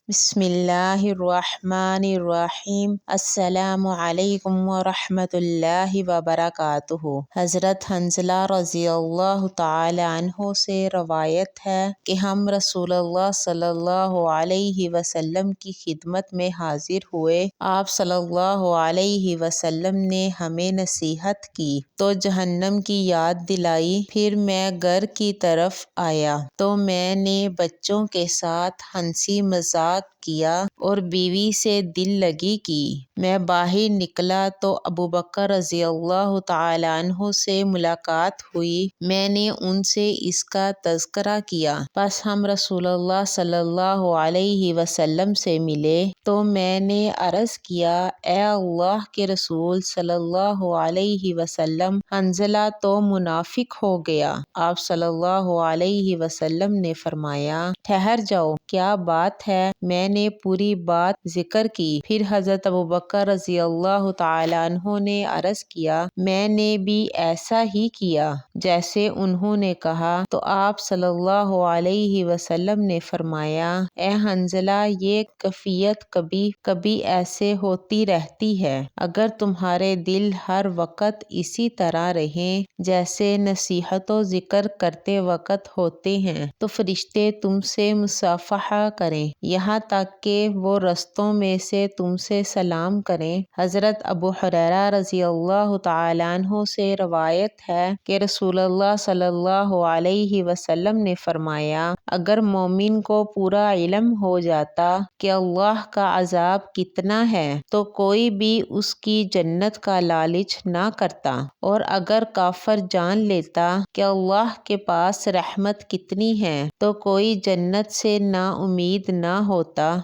بسم اللہ الرحمن الرحیم۔ السلام علیکم ورحمۃ اللہ وبرکاتہ۔ حضرت حنظلہ رضی اللہ تعالی عنہ سے روایت ہے کہ ہم رسول اللہ صلی اللہ علیہ وسلم کی خدمت میں حاضر ہوئے۔ آپ صلی اللہ علیہ وسلم نے ہمیں نصیحت کی تو جہنم کی یاد دلائی۔ پھر میں گھر کی طرف آیا تو میں نے بچوں کے ساتھ ہنسی مذاق کیا اور بیوی سے دل لگی کی۔ میں باہر نکلا تو ابوبکر رضی اللہ تعالی عنہ سے ملاقات ہوئی۔ میں نے ان سے اس کا تذکرہ کیا۔ پس ہم رسول اللہ صلی اللہ علیہ وسلم سے ملے تو میں نے عرض کیا، اے اللہ کے رسول صلی اللہ علیہ وسلم، حنظلہ تو منافق ہو گیا۔ آپ صلی اللہ علیہ وسلم نے فرمایا، ٹھہر جاؤ، کیا بات ہے؟ میں نے پوری بات ذکر کی۔ پھر حضرت ابوبکر رضی اللہ تعالی عنہ نے عرض کیا، میں نے بھی ایسا ہی کیا جیسے انہوں نے کہا۔ تو آپ صلی اللہ علیہ وسلم نے فرمایا، اے حنظلہ، یہ کیفیت کبھی کبھی ایسے ہوتی رہتی ہے۔ اگر تمہارے دل ہر وقت اسی طرح رہیں جیسے نصیحت و ذکر کرتے وقت ہوتے ہیں تو فرشتے تم سے مصافحہ کریں، یہاں تک کہ وہ رستوں میں سے تم سے سلام کریں۔ حضرت ابو ہریرہ رضی اللہ تعالی عنہ سے روایت ہے کہ رسول اللہ صلی اللہ علیہ وسلم نے فرمایا، اگر مومن کو پورا علم ہو جاتا کہ اللہ کا عذاب کتنا ہے تو کوئی بھی اس کی جنت کا لالچ نہ کرتا، اور اگر کافر جان لیتا کہ اللہ کے پاس رحمت کتنی ہے تو کوئی جنت سے نا امید نہ ہوتا۔